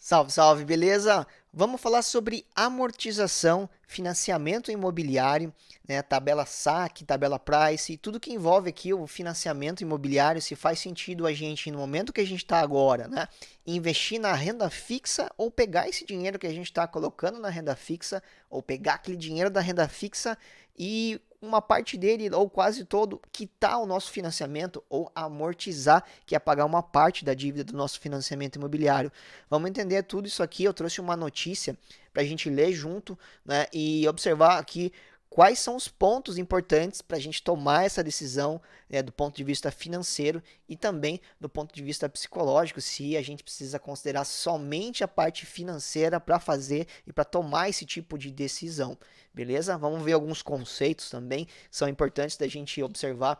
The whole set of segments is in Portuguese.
Salve, salve, beleza? Vamos falar sobre amortização, financiamento imobiliário, né? Tabela saque, tabela price, tudo que envolve aqui o financiamento imobiliário, se faz sentido a gente, no momento que a gente está agora, né? Investir na renda fixa ou pegar esse dinheiro que a gente está colocando na renda fixa, ou pegar aquele dinheiro da renda fixa e uma parte dele, ou quase todo, quitar o nosso financiamento ou amortizar, que é pagar uma parte da dívida do nosso financiamento imobiliário. Vamos entender tudo isso aqui. Eu trouxe uma notícia para a gente ler junto, né, e observar aqui quais são os pontos importantes para a gente tomar essa decisão, né, do ponto de vista financeiro e também do ponto de vista psicológico, se a gente precisa considerar somente a parte financeira para fazer e para tomar esse tipo de decisão, beleza? Vamos ver alguns conceitos também que são importantes da gente observar,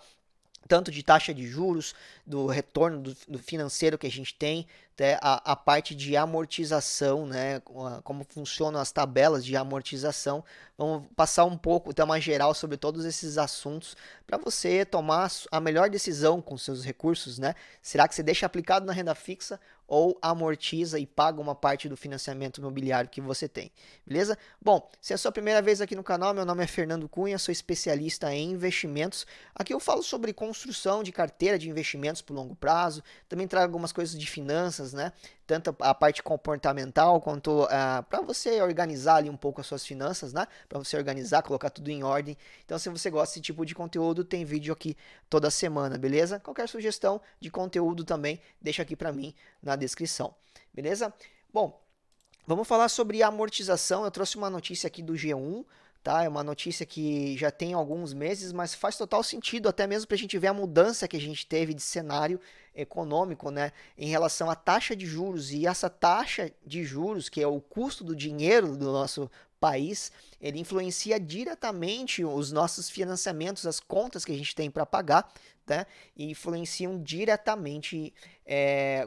tanto de taxa de juros, do retorno do financeiro que a gente tem, até a parte de amortização, né, como funcionam as tabelas de amortização. Vamos passar um pouco, ter uma geral sobre todos esses assuntos para você tomar a melhor decisão com seus recursos, né? Será que você deixa aplicado na renda fixa ou amortiza e paga uma parte do financiamento imobiliário que você tem, beleza? Bom, se é a sua primeira vez aqui no canal, meu nome é Fernando Cunha, sou especialista em investimentos. Aqui eu falo sobre construção de carteira de investimentos por longo prazo, também trago algumas coisas de finanças, né? Tanto a parte comportamental quanto para você organizar ali um pouco as suas finanças, né? Para você organizar, colocar tudo em ordem. Então, se você gosta desse tipo de conteúdo, tem vídeo aqui toda semana, beleza? Qualquer sugestão de conteúdo também, deixa aqui para mim na descrição, beleza? Bom, vamos falar sobre amortização. Eu trouxe uma notícia aqui do G1, tá? É uma notícia que já tem alguns meses, mas faz total sentido, até mesmo para a gente ver a mudança que a gente teve de cenário econômico, né, em relação à taxa de juros. E essa taxa de juros, que é o custo do dinheiro do nosso país, ele influencia diretamente os nossos financiamentos, as contas que a gente tem para pagar, né, e influenciam diretamente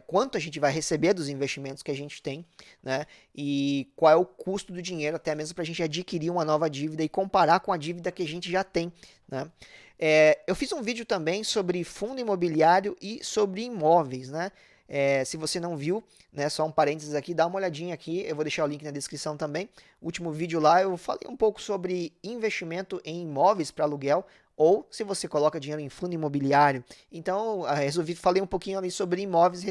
quanto a gente vai receber dos investimentos que a gente tem, né, e qual é o custo do dinheiro, até mesmo para a gente adquirir uma nova dívida e comparar com a dívida que a gente já tem, né. Eu fiz um vídeo também sobre fundo imobiliário e sobre imóveis, né? Se você não viu, né, só um parênteses aqui, dá uma olhadinha aqui, eu vou deixar o link na descrição também. Último vídeo lá eu falei um pouco sobre investimento em imóveis para aluguel, ou se você coloca dinheiro em fundo imobiliário. Então, falei um pouquinho ali sobre imóveis e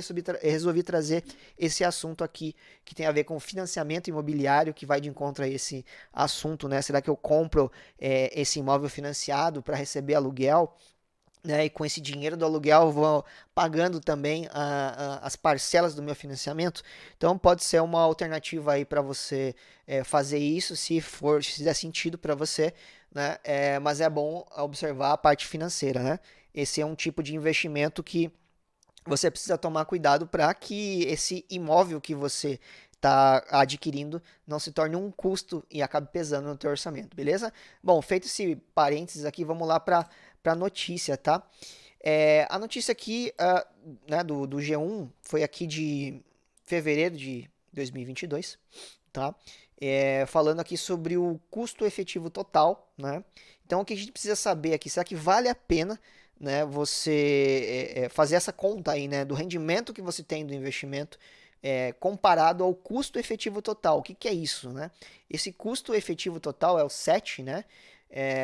resolvi trazer esse assunto aqui, que tem a ver com financiamento imobiliário, que vai de encontro a esse assunto, né? Será que eu compro esse imóvel financiado para receber aluguel? Né, e com esse dinheiro do aluguel eu vou pagando também as parcelas do meu financiamento. Então pode ser uma alternativa aí para você fazer isso, se fizer sentido para você, né? Mas é bom observar a parte financeira, né? Esse é um tipo de investimento que você precisa tomar cuidado para que esse imóvel que você está adquirindo não se torne um custo e acabe pesando no teu orçamento, beleza? Bom, feito esse parênteses aqui, vamos lá para a notícia, tá? A notícia aqui, né, do G1 foi aqui de fevereiro de 2022, tá? Falando aqui sobre o custo efetivo total, né? Então, o que a gente precisa saber aqui, será que vale a pena, né, você fazer essa conta aí, né, do rendimento que você tem do investimento comparado ao custo efetivo total? O que, que é isso, né? Esse custo efetivo total é o SET, né?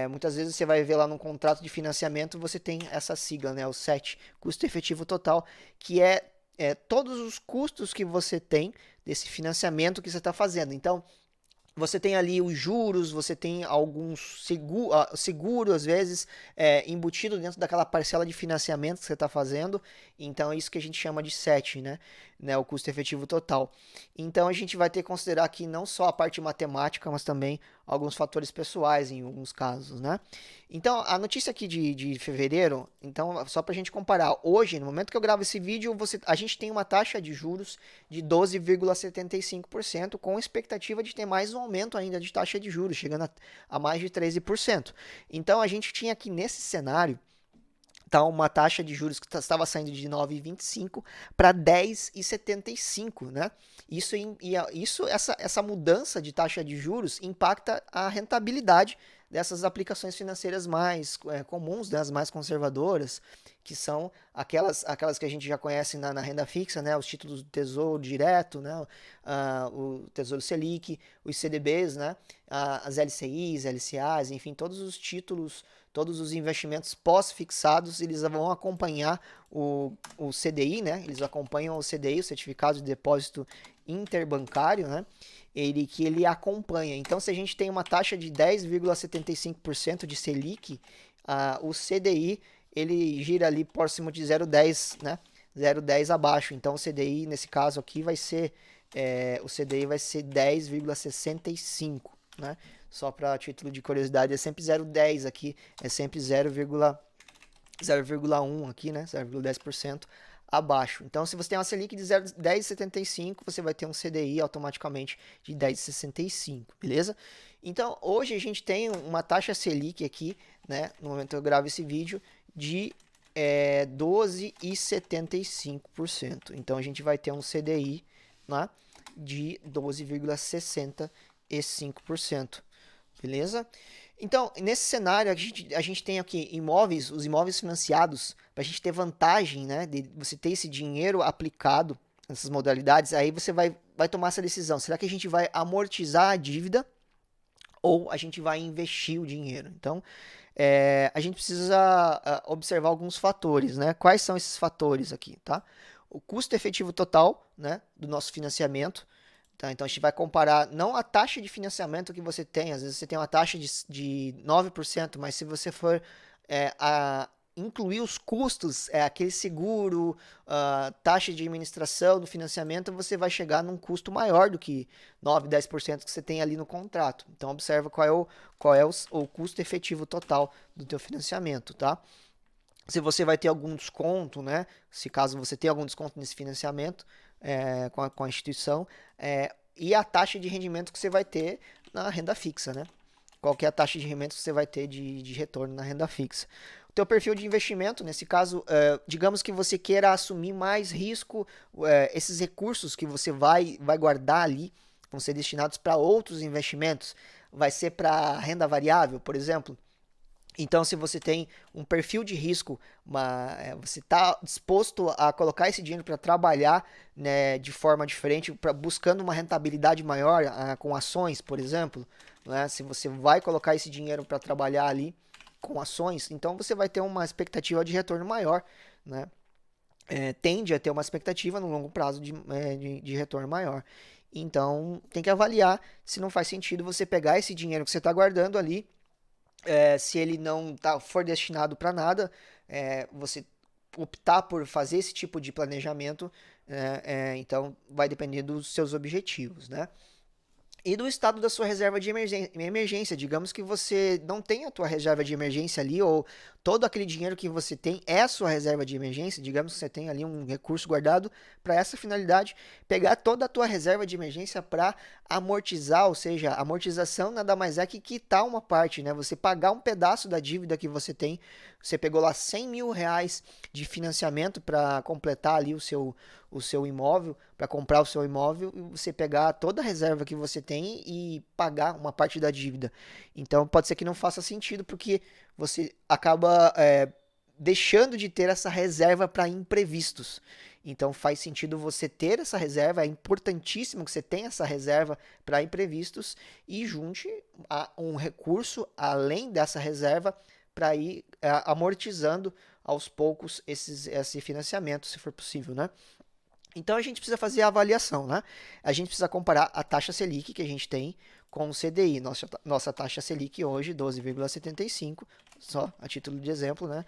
Muitas vezes você vai ver lá no contrato de financiamento, você tem essa sigla, né, o SET, custo efetivo total, que é todos os custos que você tem desse financiamento que você está fazendo. Então, você tem ali os juros, você tem alguns seguro às vezes, embutido dentro daquela parcela de financiamento que você está fazendo. Então, é isso que a gente chama de SET, né? O custo efetivo total. Então, a gente vai ter que considerar aqui não só a parte matemática, mas também alguns fatores pessoais em alguns casos, né? Então, a notícia aqui de fevereiro, então, só para a gente comparar, hoje, no momento que eu gravo esse vídeo, a gente tem uma taxa de juros de 12,75%, com expectativa de ter mais um aumento ainda de taxa de juros, chegando a mais de 13%. Então, a gente tinha aqui nesse cenário, tá, uma taxa de juros que estava saindo de 9,25 para 10,75, né? Essa mudança de taxa de juros impacta a rentabilidade, dessas aplicações financeiras mais comuns, né, as mais conservadoras, que são aquelas que a gente já conhece na renda fixa, né, os títulos do Tesouro Direto, né, o Tesouro Selic, os CDBs, né, as LCIs, LCAs, enfim, todos os títulos, todos os investimentos pós-fixados, eles vão acompanhar o CDI, né, eles acompanham o CDI, o Certificado de Depósito Interbancário, né, que ele acompanha. Então, se a gente tem uma taxa de 10,75% de Selic, o CDI ele gira ali próximo de 0,10, né? 0,10 abaixo. Então, o CDI, nesse caso aqui, vai ser o CDI vai ser 10,65, né? Só para título de curiosidade, é sempre 0,10 aqui, é sempre 0,1 aqui, né? 0,10% abaixo. Então, se você tem uma Selic de 10,75, você vai ter um CDI automaticamente de 10,65, beleza? Então, hoje a gente tem uma taxa Selic aqui, né? No momento que eu gravo esse vídeo, de 12,75%. Então, a gente vai ter um CDI, né, de 12,65%, beleza? Então, nesse cenário, a gente tem aqui imóveis, os imóveis financiados, para a gente ter vantagem, né, de você ter esse dinheiro aplicado nessas modalidades, aí você vai tomar essa decisão. Será que a gente vai amortizar a dívida ou a gente vai investir o dinheiro? Então, a gente precisa observar alguns fatores, né? Quais são esses fatores aqui, tá? O custo efetivo total, né, do nosso financiamento. Tá, então a gente vai comparar não a taxa de financiamento que você tem, às vezes você tem uma taxa de 9%, mas se você for incluir os custos, aquele seguro, taxa de administração do financiamento, você vai chegar num custo maior do que 9, 10% que você tem ali no contrato. Então observa qual é o custo efetivo total do teu financiamento, tá? Se você vai ter algum desconto, né? Se caso você tenha algum desconto nesse financiamento com a instituição, e a taxa de rendimento que você vai ter na renda fixa, né? Qual que é a taxa de rendimento que você vai ter de retorno na renda fixa? O teu perfil de investimento, nesse caso, digamos que você queira assumir mais risco, esses recursos que você vai guardar ali vão ser destinados para outros investimentos. Vai ser para renda variável, por exemplo. Então, se você tem um perfil de risco, você está disposto a colocar esse dinheiro para trabalhar, né, de forma diferente, buscando uma rentabilidade maior com ações, por exemplo, né? Se você vai colocar esse dinheiro para trabalhar ali com ações, então você vai ter uma expectativa de retorno maior, né? Tende a ter uma expectativa no longo prazo de retorno maior. Então, tem que avaliar se não faz sentido você pegar esse dinheiro que você está guardando ali, se ele não for destinado para nada, você optar por fazer esse tipo de planejamento, então vai depender dos seus objetivos, né? E do estado da sua reserva de emergência. Digamos que você não tem a tua reserva de emergência ali, ou todo aquele dinheiro que você tem é a sua reserva de emergência. Digamos que você tem ali um recurso guardado para essa finalidade. Pegar toda a tua reserva de emergência para amortizar, ou seja, amortização nada mais é que quitar uma parte, né? Você pagar um pedaço da dívida que você tem. Você pegou lá 100 mil reais de financiamento para completar ali o seu imóvel, para comprar o seu imóvel, e você pegar toda a reserva que você tem e pagar uma parte da dívida. Então pode ser que não faça sentido, porque você acaba deixando de ter essa reserva para imprevistos. Então faz sentido você ter essa reserva, é importantíssimo que você tenha essa reserva para imprevistos e junte um recurso além dessa reserva para ir amortizando aos poucos esse financiamento, se for possível, né? Então a gente precisa fazer a avaliação, né? A gente precisa comparar a taxa Selic que a gente tem com o CDI. Nossa taxa Selic hoje, 12,75, só a título de exemplo, né?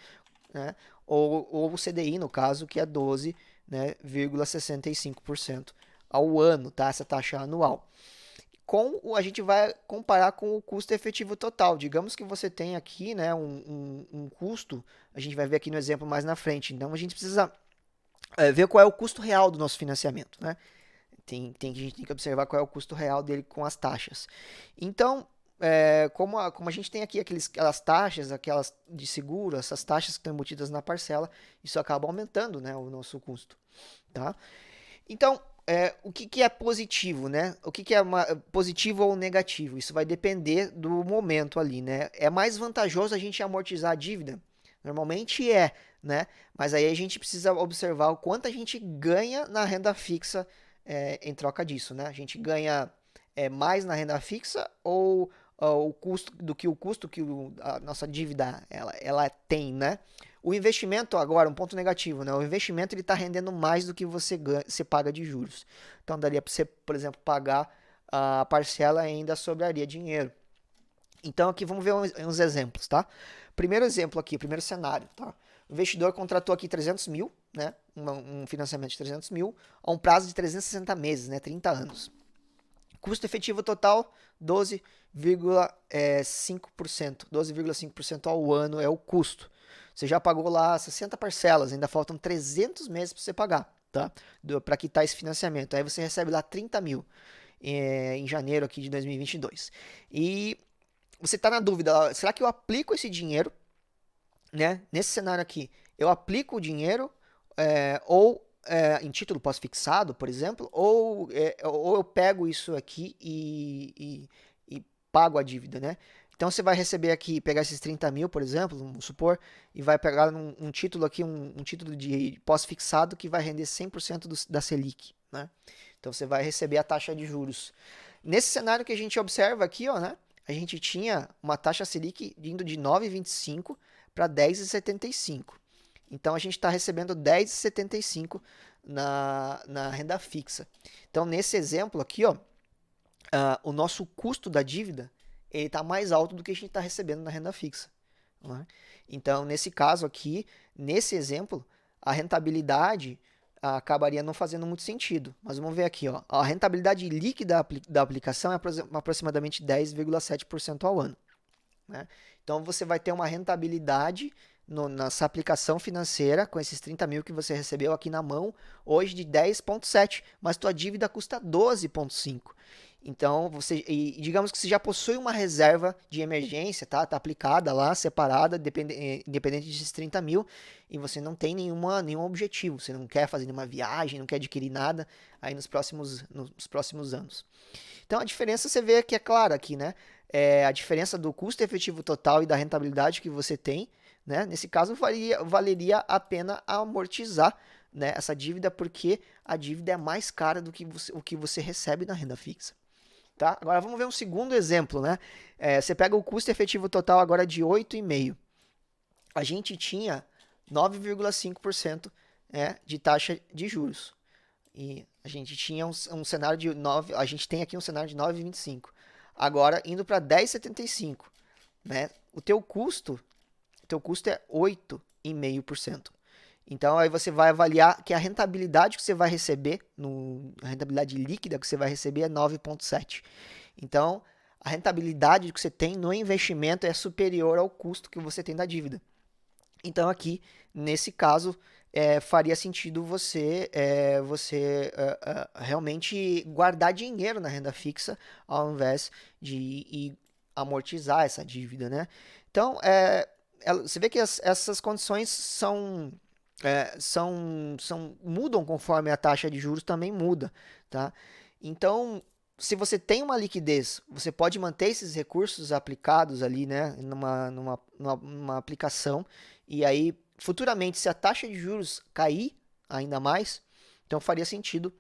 Ou o CDI, no caso, que é 12, né, 0,65% ao ano, tá? Essa taxa anual. A gente vai comparar com o custo efetivo total. Digamos que você tem aqui, né, um custo, a gente vai ver aqui no exemplo mais na frente. Então a gente precisa ver qual é o custo real do nosso financiamento, né? A gente tem que observar qual é o custo real dele com as taxas. Então, como a gente tem aqui aquelas taxas, aquelas de seguro, essas taxas que estão embutidas na parcela, isso acaba aumentando, né, o nosso custo, tá? Então, o que, que é positivo, né? O que, que é positivo ou negativo? Isso vai depender do momento ali, né? É mais vantajoso a gente amortizar a dívida? Normalmente é, né? Mas aí a gente precisa observar o quanto a gente ganha na renda fixa em troca disso, né? A gente ganha mais na renda fixa ou o custo do que o custo que a nossa dívida ela tem, né? O investimento agora, um ponto negativo, né? O investimento ele está rendendo mais do que você ganha, você paga de juros. Então daria para você, por exemplo, pagar a parcela e ainda sobraria dinheiro. Então aqui vamos ver uns exemplos, tá? Primeiro exemplo aqui, primeiro cenário, tá? O investidor contratou aqui 300 mil, né? Um financiamento de 300 mil a um prazo de 360 meses, né? 30 anos. Custo efetivo total, 12,5%. 12,5% ao ano é o custo. Você já pagou lá 60 parcelas, ainda faltam 300 meses para você pagar, tá? Para quitar esse financiamento. Aí você recebe lá 30 mil em janeiro aqui de 2022. E você está na dúvida, será que eu aplico esse dinheiro, né? Nesse cenário aqui, eu aplico o dinheiro ou em título pós-fixado, por exemplo, ou eu pego isso aqui e pago a dívida, né? Então você vai receber aqui, pegar esses 30 mil, por exemplo, vamos supor, e vai pegar um título aqui, um título de pós-fixado que vai render 100% da Selic, né? Então você vai receber a taxa de juros. Nesse cenário que a gente observa aqui, ó, né? A gente tinha uma taxa Selic indo de 9,25 para 10,75. Então a gente está recebendo 10,75 na renda fixa. Então nesse exemplo aqui, ó, o nosso custo da dívida ele está mais alto do que a gente está recebendo na renda fixa. Né? Então nesse caso aqui, nesse exemplo, a rentabilidade acabaria não fazendo muito sentido. Mas vamos ver aqui, ó, a rentabilidade líquida da aplicação é aproximadamente 10,7% ao ano. Né? Então você vai ter uma rentabilidade nessa aplicação financeira com esses 30 mil que você recebeu aqui na mão hoje de 10,7, mas tua dívida custa 12,5. Então digamos que você já possui uma reserva de emergência, tá Uhum. aplicada lá, separada, independente desses 30 mil, e você não tem nenhum objetivo, você não quer fazer nenhuma viagem, não quer adquirir nada aí nos próximos anos. Então a diferença você vê que é clara aqui, né? A diferença do custo efetivo total e da rentabilidade que você tem, né? Nesse caso, valeria a pena amortizar, né, essa dívida, porque a dívida é mais cara do que o que você recebe na renda fixa. Tá? Agora vamos ver um segundo exemplo, né? Você pega o custo efetivo total agora de 8,5. A gente tinha 9,5% de taxa de juros. E a gente tinha um cenário de 9, a gente tem aqui um cenário de 9,25. Agora indo para 10,75, né? O teu custo é 8,5%. Então aí você vai avaliar que a rentabilidade que você vai receber, a rentabilidade líquida que você vai receber é 9,7. Então, a rentabilidade que você tem no investimento é superior ao custo que você tem da dívida. Então aqui, nesse caso, faria sentido você realmente guardar dinheiro na renda fixa ao invés de ir amortizar essa dívida, né? Então, você vê que essas condições mudam conforme a taxa de juros também muda, tá? Então, se você tem uma liquidez, você pode manter esses recursos aplicados ali, né, numa aplicação, e aí futuramente, se a taxa de juros cair ainda mais, então faria sentido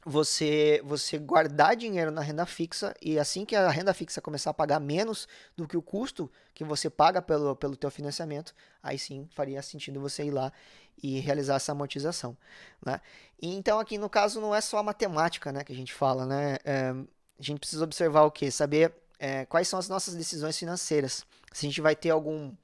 você guardar dinheiro na renda fixa e assim que a renda fixa começar a pagar menos do que o custo que você paga pelo teu financiamento, aí sim faria sentido você ir lá e realizar essa amortização, né? E então aqui no caso não é só a matemática, né, que a gente fala, né? A gente precisa observar o quê? Saber quais são as nossas decisões financeiras. Se a gente vai ter algum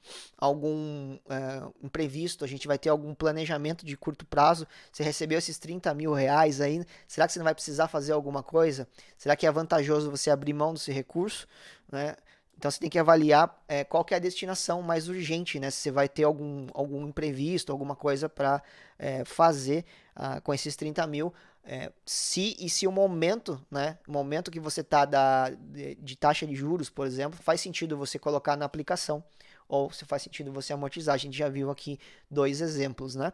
imprevisto, a gente vai ter algum planejamento de curto prazo. Você recebeu esses 30 mil reais aí, será que você não vai precisar fazer alguma coisa? Será que é vantajoso você abrir mão desse recurso? Né? Então você tem que avaliar qual que é a destinação mais urgente, né? Se você vai ter algum imprevisto, alguma coisa para fazer com esses 30 mil. Se o momento, né, o momento que você está de taxa de juros, por exemplo, faz sentido você colocar na aplicação ou se faz sentido você amortizar. A gente já viu aqui dois exemplos, né?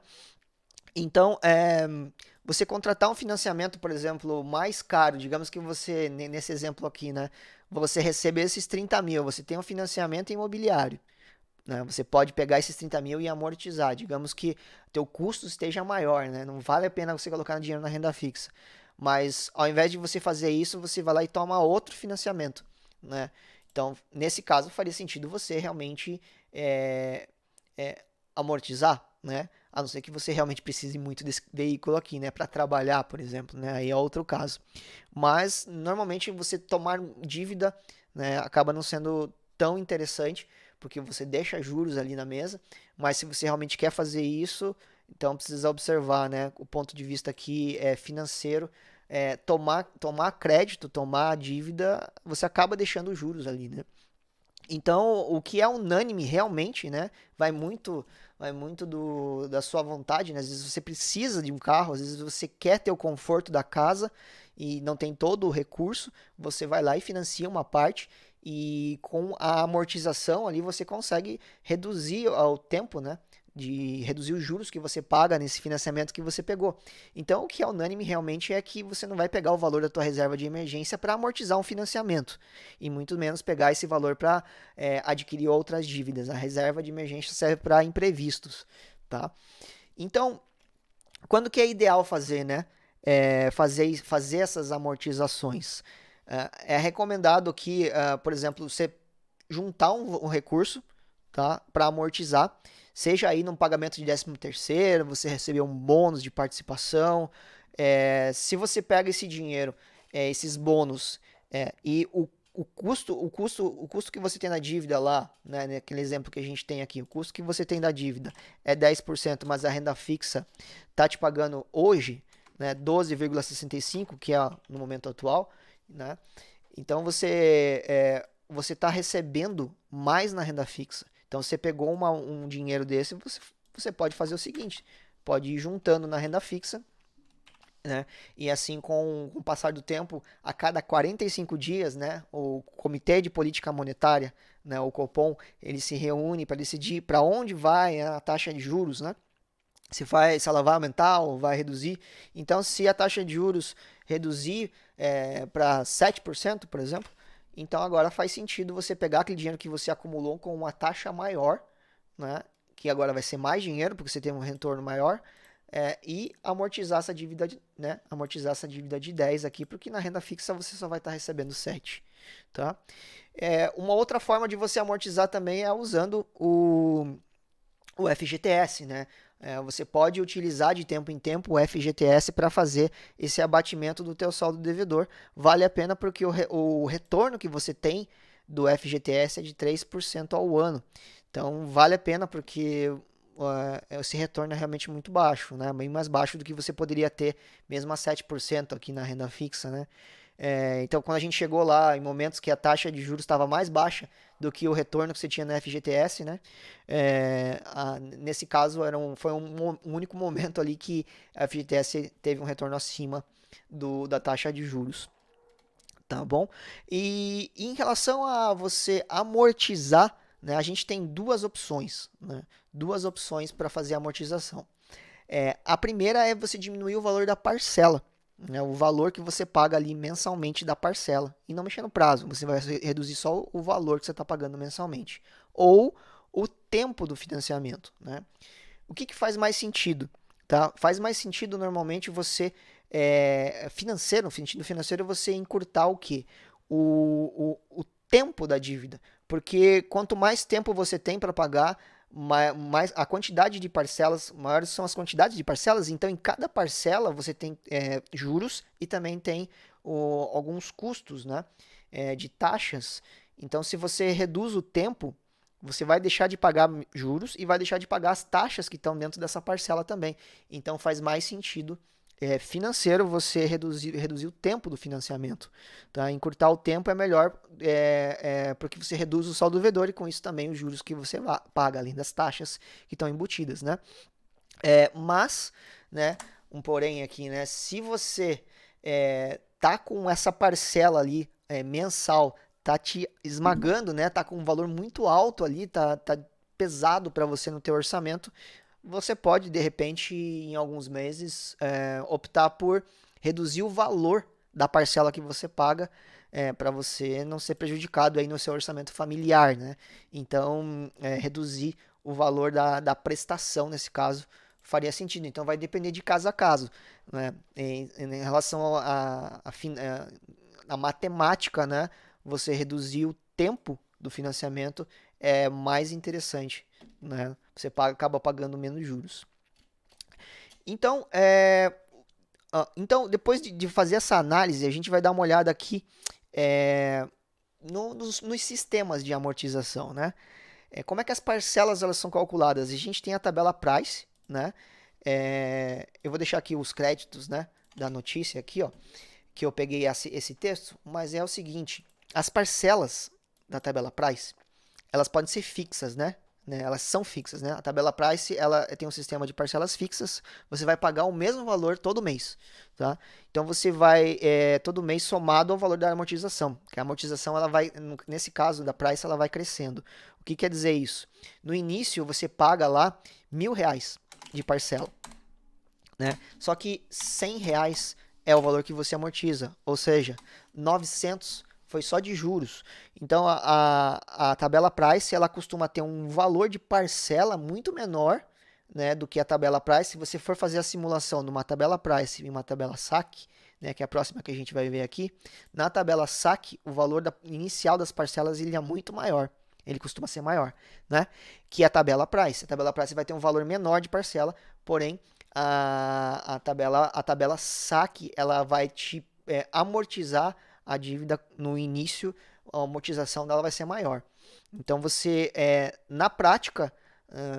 Então, você contratar um financiamento, por exemplo, mais caro, digamos que você, nesse exemplo aqui, né, você receber esses 30 mil, você tem um financiamento imobiliário, né, você pode pegar esses 30 mil e amortizar, digamos que teu custo esteja maior, né, não vale a pena você colocar dinheiro na renda fixa, mas ao invés de você fazer isso, você vai lá e toma outro financiamento, né, então, nesse caso, faria sentido você realmente é, é, amortizar, né? A não ser que você realmente precise muito desse veículo aqui, né? Para trabalhar, por exemplo, né? Aí é outro caso. Mas normalmente você tomar dívida, né? Acaba não sendo tão interessante, porque você deixa juros ali na mesa. Mas se você realmente quer fazer isso, então precisa observar, né? O ponto de vista aqui é financeiro. Tomar crédito, tomar dívida, você acaba deixando juros ali, né? Então, o que é unânime realmente, né, vai muito da sua vontade, né? Às vezes você precisa de um carro, às vezes você quer ter o conforto da casa e não tem todo o recurso, você vai lá e financia uma parte e com a amortização ali você consegue reduzir o tempo, né? De reduzir os juros que você paga nesse financiamento que você pegou. Então, o que é unânime realmente é que você não vai pegar o valor da tua reserva de emergência para amortizar um financiamento e muito menos pegar esse valor para adquirir outras dívidas. A reserva de emergência serve para imprevistos, tá? Então, quando que é ideal fazer, né? Fazer essas amortizações. É recomendado que, por exemplo, você juntar um recurso, tá? Para amortizar, seja aí num pagamento de 13º, você receber um bônus de participação. Se você pega esse dinheiro, esses bônus, e o custo que você tem na dívida lá, né, naquele exemplo que a gente tem aqui, o custo que você tem da dívida é 10%, mas a renda fixa tá te pagando hoje, né, 12,65, que é no momento atual, né? Então você está recebendo mais na renda fixa. Então você pegou um dinheiro desse, você pode fazer o seguinte, pode ir juntando na renda fixa, né? E assim, com o passar do tempo, a cada 45 dias, né, o Comitê de Política Monetária, né, o Copom, ele se reúne para decidir para onde vai a taxa de juros, né? Se ela vai aumentar ou vai reduzir. Então, se a taxa de juros reduzir para 7%, por exemplo, então agora faz sentido você pegar aquele dinheiro que você acumulou com uma taxa maior, né? Que agora vai ser mais dinheiro, porque você tem um retorno maior, e amortizar essa dívida, né? Amortizar essa dívida de 10 aqui, porque na renda fixa você só vai estar recebendo 7, tá? Uma outra forma de você amortizar também é usando o FGTS, né? Você pode utilizar de tempo em tempo o FGTS para fazer esse abatimento do teu saldo devedor. Vale a pena porque o retorno que você tem do FGTS é de 3% ao ano. Então vale a pena porque esse retorno é realmente muito baixo, né? Bem mais baixo do que você poderia ter mesmo a 7% aqui na renda fixa, né? Então, quando a gente chegou lá, em momentos que a taxa de juros estava mais baixa do que o retorno que você tinha no FGTS, né? Nesse caso, foi um único momento ali que a FGTS teve um retorno acima da taxa de juros, tá bom? E em relação a você amortizar, né? A gente tem duas opções, né? Duas opções para fazer a amortização. A primeira é você diminuir o valor da parcela, né, o valor que você paga ali mensalmente da parcela e não mexer no prazo, você vai reduzir só o valor que você está pagando mensalmente ou o tempo do financiamento, né? O que faz mais sentido, tá? Faz mais sentido normalmente você no sentido financeiro você encurtar o que? O tempo da dívida, porque quanto mais tempo você tem para pagar, mais a quantidade de parcelas, maiores são as quantidades de parcelas, então em cada parcela você tem juros e também tem alguns custos, né, de taxas. Então, se você reduz o tempo, você vai deixar de pagar juros e vai deixar de pagar as taxas que estão dentro dessa parcela também. Então, faz mais sentido financeiro você reduzir o tempo do financiamento. Tá? Encurtar o tempo é melhor porque você reduz o saldo devedor e com isso também os juros que você paga, além das taxas que estão embutidas. Né? Mas, né, um porém aqui, né, se você tá com essa parcela ali mensal, tá te esmagando, né, tá com um valor muito alto ali, tá pesado para você no teu orçamento, você pode, de repente, em alguns meses, optar por reduzir o valor da parcela que você paga para você não ser prejudicado aí no seu orçamento familiar, né? Então, reduzir o valor da prestação, nesse caso, faria sentido. Então, vai depender de caso a caso, né? Em relação à matemática, né? Você reduzir o tempo do financiamento é mais interessante, né? Você acaba pagando menos juros. Então, depois de fazer essa análise, a gente vai dar uma olhada aqui nos sistemas de amortização, né? Como é que as parcelas elas são calculadas? A gente tem a tabela Price, né? Eu vou deixar aqui os créditos, né, da notícia aqui, ó, que eu peguei esse texto, mas é o seguinte, as parcelas da tabela Price, elas podem ser fixas, né? Elas são fixas, né? A tabela Price, ela tem um sistema de parcelas fixas, você vai pagar o mesmo valor todo mês, tá? Então você vai todo mês somado ao valor da amortização, que a amortização ela vai, nesse caso da Price, ela vai crescendo. O que quer dizer isso? No início você paga lá R$ 1.000 de parcela, né? Só que R$ 100 é o valor que você amortiza, ou seja, 900 foi só de juros. Então a tabela Price ela costuma ter um valor de parcela muito menor, né, do que a tabela Price. Se você for fazer a simulação numa tabela Price e uma tabela SAC, né, que é a próxima que a gente vai ver aqui, na tabela SAC o valor inicial das parcelas ele é muito maior. Ele costuma ser maior, né? Que a tabela Price. A tabela Price vai ter um valor menor de parcela, porém a tabela SAC ela vai te amortizar a dívida no início, a amortização dela vai ser maior. Então você, na prática,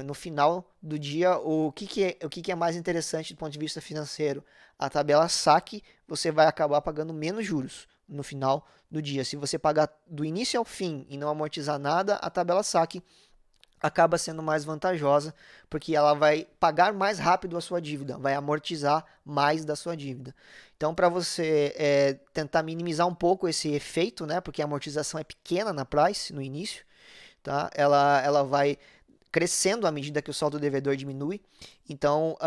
no final do dia, o que é mais interessante do ponto de vista financeiro? A tabela SAC, você vai acabar pagando menos juros no final do dia. Se você pagar do início ao fim e não amortizar nada, a tabela SAC acaba sendo mais vantajosa, porque ela vai pagar mais rápido a sua dívida, vai amortizar mais da sua dívida. Então, para você tentar minimizar um pouco esse efeito, né, porque a amortização é pequena na Price no início, tá? Ela vai crescendo à medida que o saldo devedor diminui. Então,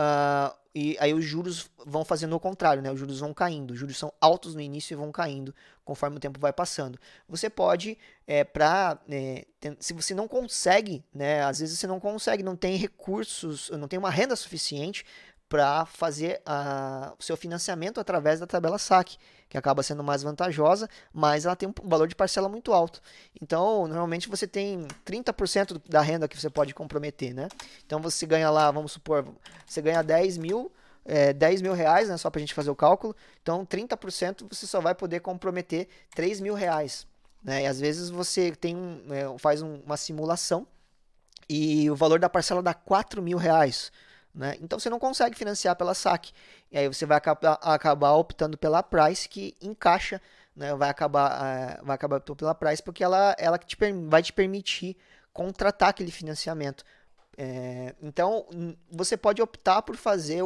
e aí os juros vão fazendo o contrário, né? Os juros vão caindo. Os juros são altos no início e vão caindo conforme o tempo vai passando. Você pode, se você não consegue, né? Às vezes você não consegue, não tem recursos, não tem uma renda suficiente para fazer o seu financiamento através da tabela SAC, que acaba sendo mais vantajosa, mas ela tem um valor de parcela muito alto. Então, normalmente você tem 30% da renda que você pode comprometer, né? Então você ganha lá, vamos supor, você ganha 10 mil, R$ 10.000, né? Só para a gente fazer o cálculo. Então, 30% você só vai poder comprometer R$ 3.000, né? E às vezes você faz uma simulação e o valor da parcela dá R$ 4.000. Né? Então você não consegue financiar pela SAC. E aí você vai acabar optando pela Price, que encaixa, né? Vai acabar optando pela Price porque ela vai te permitir contratar aquele financiamento. Então você pode optar por fazer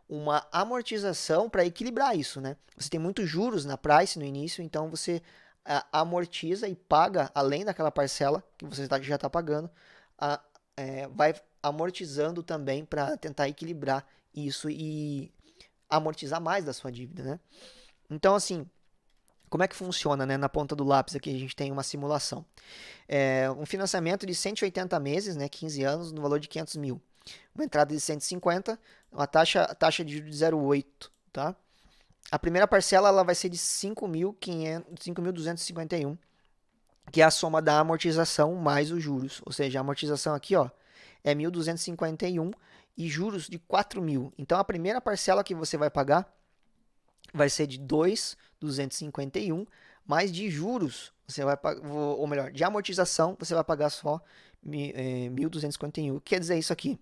uma amortização para equilibrar isso. Né? Você tem muitos juros na Price no início, então você amortiza e paga, além daquela parcela que você já está pagando, vai amortizando também para tentar equilibrar isso e amortizar mais da sua dívida, né? Então, assim, como é que funciona, né? Na ponta do lápis aqui a gente tem uma simulação. Um financiamento de 180 meses, né? 15 anos, no valor de 500 mil. Uma entrada de 150, uma taxa de juros de 0,8, tá? A primeira parcela ela vai ser de 5.251, que é a soma da amortização mais os juros. Ou seja, a amortização aqui, ó, é 1.251 e juros de 4.000. Então, a primeira parcela que você vai pagar vai ser de 2.251, mais de juros, você vai pagar, ou melhor, de amortização, você vai pagar só 1.251. O que quer dizer isso aqui?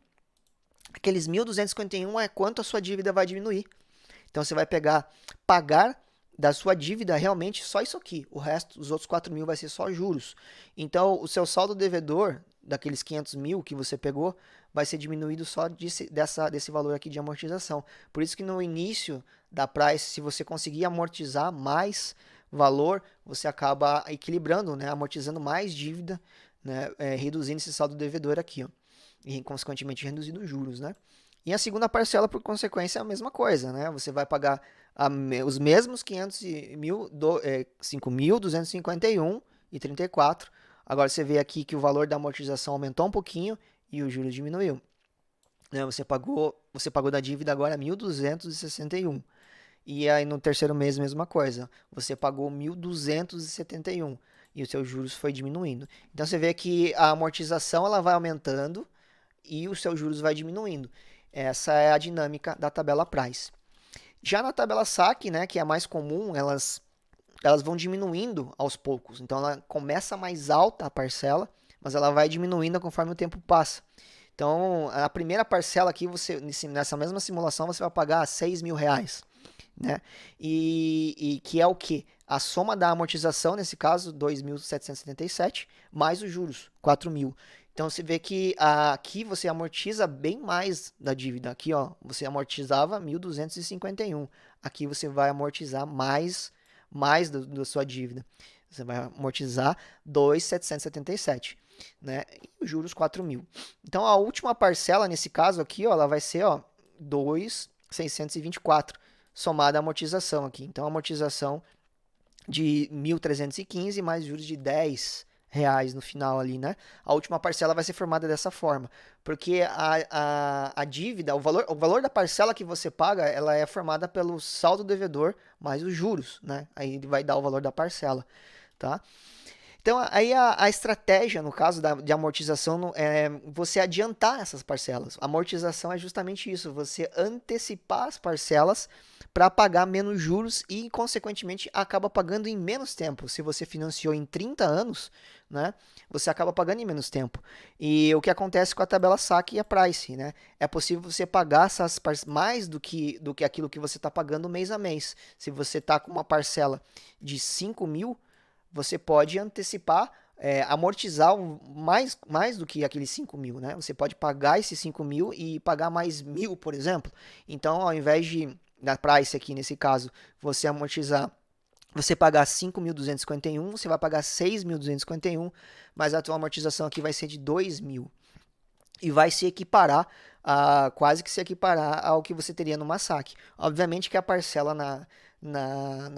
Aqueles 1.251 é quanto a sua dívida vai diminuir. Então, você vai pagar da sua dívida realmente só isso aqui. O resto, os outros 4.000 vai ser só juros. Então, o seu saldo devedor daqueles 500 mil que você pegou vai ser diminuído só desse valor aqui de amortização. Por isso que no início da Price, se você conseguir amortizar mais valor, você acaba equilibrando, né? Amortizando mais dívida, né? Reduzindo esse saldo devedor aqui, ó. e consequentemente reduzindo os juros, né? E a segunda parcela, por consequência, é a mesma coisa, né? Você vai pagar os mesmos 5.251,34. Agora você vê aqui que o valor da amortização aumentou um pouquinho e o juros diminuiu, né? Você pagou da dívida agora 1.261. E aí no terceiro mês, mesma coisa. Você pagou 1.271 e os seus juros foi diminuindo. Então você vê que a amortização ela vai aumentando e os seus juros vai diminuindo. Essa é a dinâmica da tabela Price. Já na tabela saque, né, que é a mais comum, elas vão diminuindo aos poucos. Então ela começa mais alta a parcela, mas ela vai diminuindo conforme o tempo passa. Então a primeira parcela aqui, nessa mesma simulação, você vai pagar R$ 6.000, né? E que é o que? A soma da amortização, nesse caso, 2.777, mais os juros, 4.000. Então você vê que aqui você amortiza bem mais da dívida. Aqui, ó, você amortizava 1.251. Aqui você vai amortizar mais da sua dívida. Você vai amortizar 2.777, né? E os juros 4.000. Então a última parcela nesse caso aqui, ó, ela vai ser, ó, 2.624 somada a amortização aqui. Então a amortização de 1.315 mais juros de R$ 10 no final ali, né? A última parcela vai ser formada dessa forma, porque a dívida, o valor da parcela que você paga, ela é formada pelo saldo devedor mais os juros, né? Aí ele vai dar o valor da parcela, tá? Então, aí a estratégia, no caso de amortização, é você adiantar essas parcelas. A amortização é justamente isso, você antecipar as parcelas para pagar menos juros e, consequentemente, acaba pagando em menos tempo. Se você financiou em 30 anos, né, você acaba pagando em menos tempo. E o que acontece com a tabela saque e a price, né? É possível você pagar mais do que aquilo que você está pagando mês a mês. Se você está com uma parcela de 5.000, você pode antecipar, amortizar mais do que aqueles 5.000, né? Você pode pagar esses 5.000 e pagar mais 1.000, por exemplo. Então, ao invés de, na price aqui nesse caso, você pagar 5.251, você vai pagar 6.251, mas a tua amortização aqui vai ser de 2.000. E vai se equiparar, quase que se equiparar ao que você teria numa saque. Obviamente que a parcela na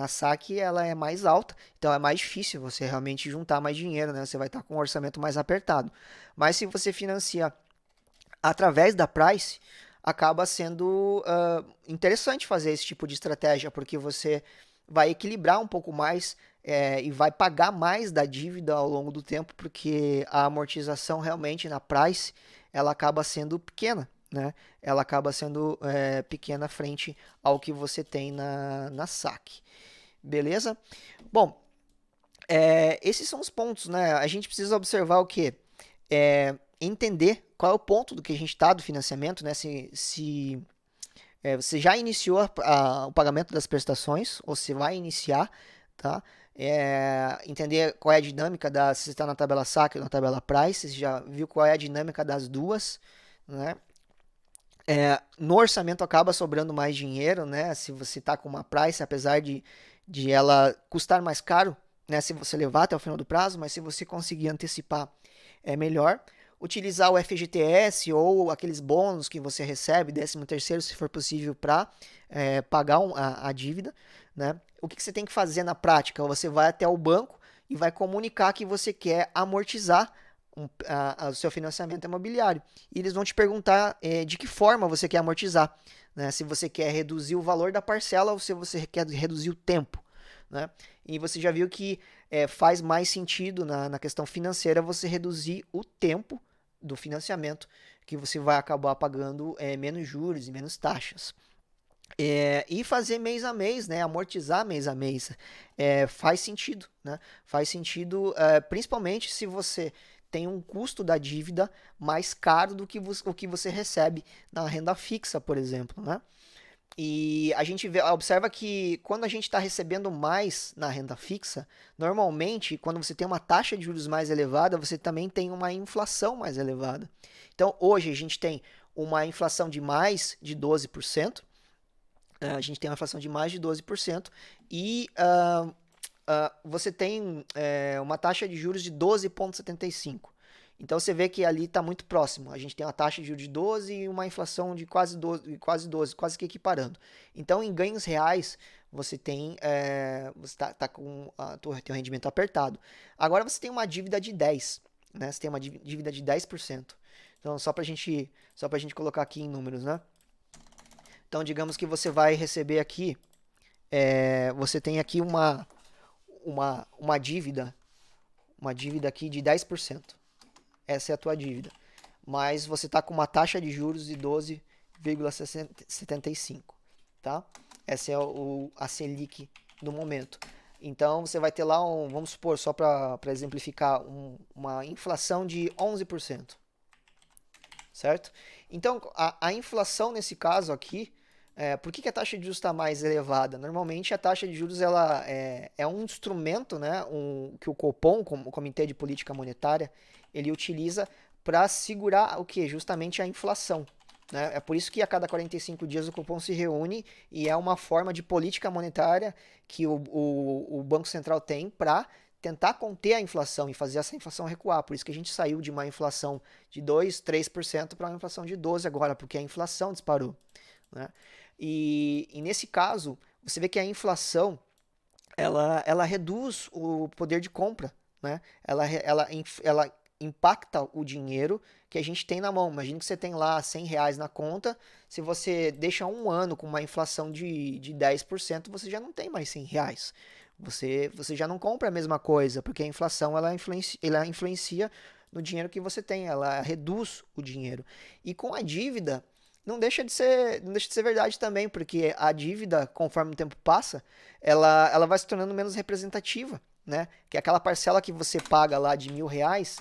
saque ela é mais alta, então é mais difícil você realmente juntar mais dinheiro, né? Você vai estar com um orçamento mais apertado. Mas se você financia através da Price, acaba sendo interessante fazer esse tipo de estratégia, porque você vai equilibrar um pouco mais e vai pagar mais da dívida ao longo do tempo, porque a amortização realmente na Price ela acaba sendo pequena, né? Ela acaba sendo pequena frente ao que você tem na saque. Beleza? Bom, esses são os pontos, né? A gente precisa observar o quê? Entender qual é o ponto do que a gente está do financiamento, né? Se você já iniciou o pagamento das prestações, ou se vai iniciar, tá? Entender qual é a dinâmica se você está na tabela saque ou na tabela price, você já viu qual é a dinâmica das duas, né? No orçamento acaba sobrando mais dinheiro, né? Se você está com uma price, apesar de ela custar mais caro, né? Se você levar até o final do prazo, mas se você conseguir antecipar, é melhor. Utilizar o FGTS ou aqueles bônus que você recebe, 13º, se for possível, para pagar a dívida, né? O que você tem que fazer na prática? Você vai até o banco e vai comunicar que você quer amortizar o seu financiamento imobiliário. E eles vão te perguntar de que forma você quer amortizar, né? Se você quer reduzir o valor da parcela ou se você quer reduzir o tempo, né? E você já viu que faz mais sentido na questão financeira você reduzir o tempo do financiamento, que você vai acabar pagando menos juros e menos taxas. E fazer mês a mês, né? Amortizar mês a mês, faz sentido, né? Faz sentido, principalmente se você tem um custo da dívida mais caro do que o que você recebe na renda fixa, por exemplo, né? E a gente observa que quando a gente está recebendo mais na renda fixa, normalmente, quando você tem uma taxa de juros mais elevada, você também tem uma inflação mais elevada. Então, hoje a gente tem uma inflação de mais de 12%, a gente tem uma inflação de mais de 12% e você tem uma taxa de juros de 12,75%. Então você vê que ali está muito próximo. A gente tem uma taxa de juros de 12 e uma inflação de quase que equiparando. Então, em ganhos reais, você tem, você tá com tem um rendimento apertado. Agora você tem uma dívida de 10, né? Você tem uma dívida de 10%. Então, só pra gente colocar aqui em números, né? Então, digamos que você vai receber aqui, você tem aqui uma dívida, aqui de 10%. Essa é a tua dívida. Mas você está com uma taxa de juros de 12,75, tá? Essa é a Selic do momento. Então você vai ter lá, vamos supor, só para exemplificar, uma inflação de 11%, certo? Então a inflação nesse caso aqui, por que a taxa de juros está mais elevada? Normalmente a taxa de juros ela é um instrumento, né, que o Copom, o Comitê de Política Monetária, ele utiliza para segurar o que? Justamente a inflação. Né? É por isso que a cada 45 dias o Copom se reúne e é uma forma de política monetária que o Banco Central tem para tentar conter a inflação e fazer essa inflação recuar. Por isso que a gente saiu de uma inflação de 2, 3% para uma inflação de 12% agora, porque a inflação disparou. Né? E nesse caso, você vê que a inflação ela reduz o poder de compra. Né? Ela impacta o dinheiro que a gente tem na mão. Imagina que você tem lá R$ 100 na conta, se você deixa um ano com uma inflação de 10%, você já não tem mais R$ 100. Você já não compra a mesma coisa, porque a inflação ela influencia no dinheiro que você tem, ela reduz o dinheiro. E com a dívida, não deixa de ser verdade também, porque a dívida, conforme o tempo passa, ela vai se tornando menos representativa, né? Que é aquela parcela que você paga lá de R$ 1.000,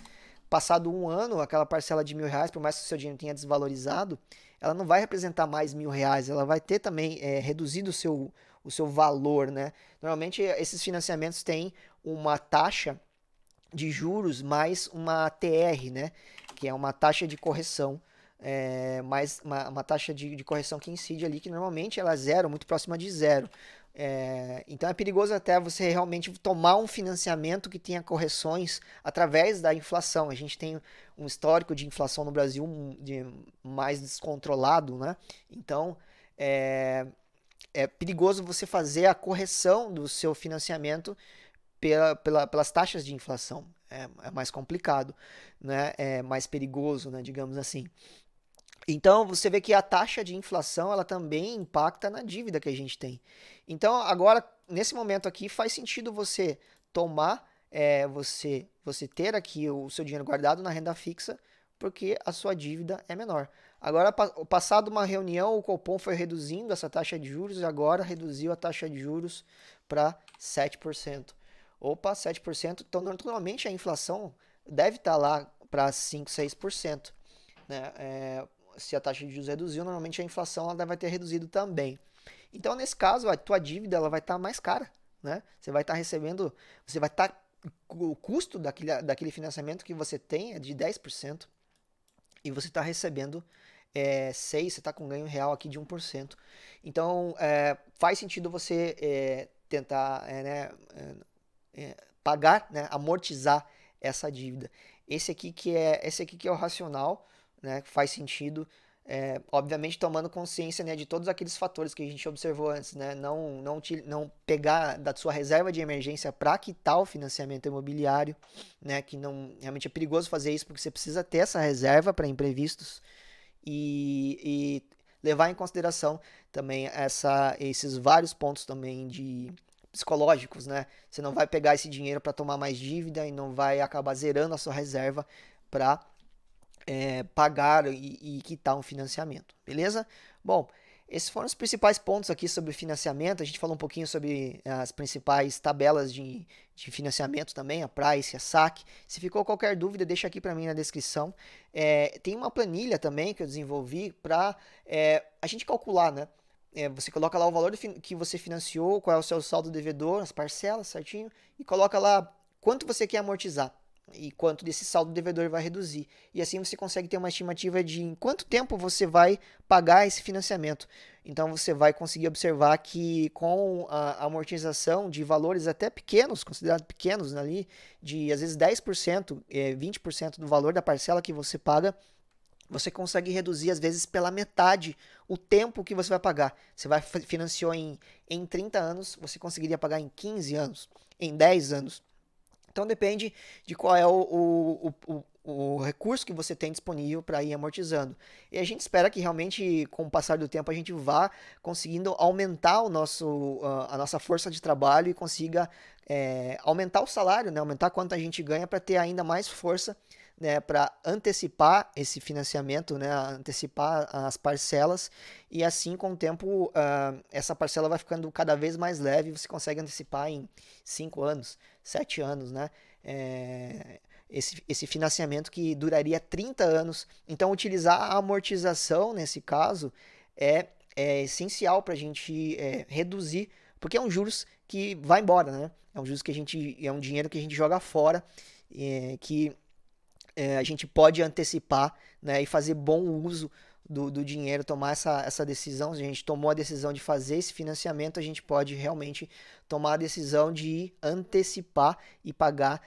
passado um ano, aquela parcela de R$ 1.000, por mais que o seu dinheiro tenha desvalorizado, ela não vai representar mais R$ 1.000, ela vai ter também reduzido o seu valor, né? Normalmente esses financiamentos têm uma taxa de juros mais uma TR, né? Que é uma taxa de correção, mais uma taxa de correção que incide ali, que normalmente ela é zero, muito próxima de zero. Então é perigoso até você realmente tomar um financiamento que tenha correções através da inflação. A gente tem um histórico de inflação no Brasil mais descontrolado, né? Então é perigoso você fazer a correção do seu financiamento pelas taxas de inflação. É mais complicado, né? É mais perigoso, né? Digamos assim. Então, você vê que a taxa de inflação ela também impacta na dívida que a gente tem. Então, agora, nesse momento aqui, faz sentido você tomar, você ter aqui o seu dinheiro guardado na renda fixa, porque a sua dívida é menor. Agora, passado uma reunião, o Copom foi reduzindo essa taxa de juros e agora reduziu a taxa de juros para 7%. Opa, 7%. Então, normalmente a inflação deve estar lá para 5, 6%. Né? Se a taxa de juros reduziu, normalmente a inflação ela vai ter reduzido também. Então, nesse caso, a tua dívida ela vai estar mais cara, né? Você vai estar recebendo, o custo daquele financiamento que você tem é de 10% e você está recebendo 6%, você está com ganho real aqui de 1%. Então, faz sentido você tentar pagar, né, amortizar essa dívida. Esse aqui que é o racional, né, que faz sentido, obviamente tomando consciência, né, de todos aqueles fatores que a gente observou antes, né, não pegar da sua reserva de emergência para quitar o financiamento imobiliário, né, que não realmente é perigoso fazer isso porque você precisa ter essa reserva para imprevistos e levar em consideração também esses vários pontos também de psicológicos, né? Você não vai pegar esse dinheiro para tomar mais dívida e não vai acabar zerando a sua reserva para pagar e quitar um financiamento, beleza? Bom, esses foram os principais pontos aqui sobre financiamento. A gente falou um pouquinho sobre as principais tabelas de financiamento também, a Price, a SAC. Se ficou qualquer dúvida, deixa aqui para mim na descrição. Tem uma planilha também que eu desenvolvi para a gente calcular, né? Você coloca lá o valor que você financiou, qual é o seu saldo devedor, as parcelas certinho, e coloca lá quanto você quer amortizar. e quanto desse saldo devedor vai reduzir. E assim você consegue ter uma estimativa de em quanto tempo você vai pagar esse financiamento. Então você vai conseguir observar que com a amortização de valores até pequenos, considerados pequenos ali, de às vezes 10%, 20% do valor da parcela que você paga, você consegue reduzir às vezes pela metade o tempo que você vai pagar. Você vai financiou em 30 anos, você conseguiria pagar em 15 anos, em 10 anos. Então depende de qual é o recurso que você tem disponível para ir amortizando. E a gente espera que realmente, com o passar do tempo, a gente vá conseguindo aumentar a nossa força de trabalho e consiga aumentar o salário, né? Aumentar quanto a gente ganha para ter ainda mais força, né, para antecipar esse financiamento, né, antecipar as parcelas, e assim com o tempo essa parcela vai ficando cada vez mais leve, você consegue antecipar em 5 anos, 7 anos, né? Esse financiamento que duraria 30 anos. Então, utilizar a amortização nesse caso é essencial para a gente reduzir, porque é um juros que vai embora, né? É um juros que é um dinheiro que a gente joga fora, que a gente pode antecipar, né, e fazer bom uso do dinheiro, tomar essa decisão. Se a gente tomou a decisão de fazer esse financiamento, a gente pode realmente tomar a decisão de antecipar e pagar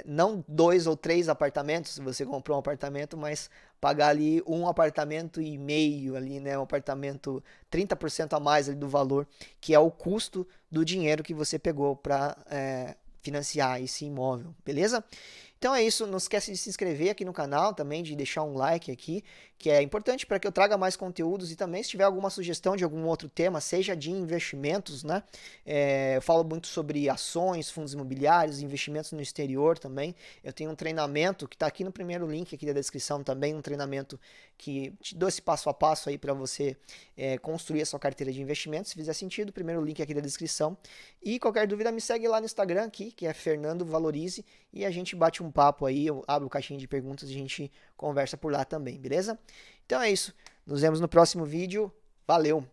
não 2 ou 3 apartamentos, se você comprou um apartamento, mas pagar ali um apartamento e meio ali, né, um apartamento 30% a mais ali do valor, que é o custo do dinheiro que você pegou para financiar esse imóvel, beleza? Então é isso, não esquece de se inscrever aqui no canal também, de deixar um like aqui, que é importante para que eu traga mais conteúdos, e também se tiver alguma sugestão de algum outro tema, seja de investimentos, né? Eu falo muito sobre ações, fundos imobiliários, investimentos no exterior também. Eu tenho um treinamento que está aqui no primeiro link aqui da descrição também, um treinamento que te dou esse passo a passo aí para você construir a sua carteira de investimentos. Se fizer sentido, primeiro link aqui da descrição. E qualquer dúvida me segue lá no Instagram aqui, que é Fernando Valorize, e a gente bate um papo aí, eu abro caixinha de perguntas e a gente conversa por lá também, beleza? Então é isso, nos vemos no próximo vídeo, valeu!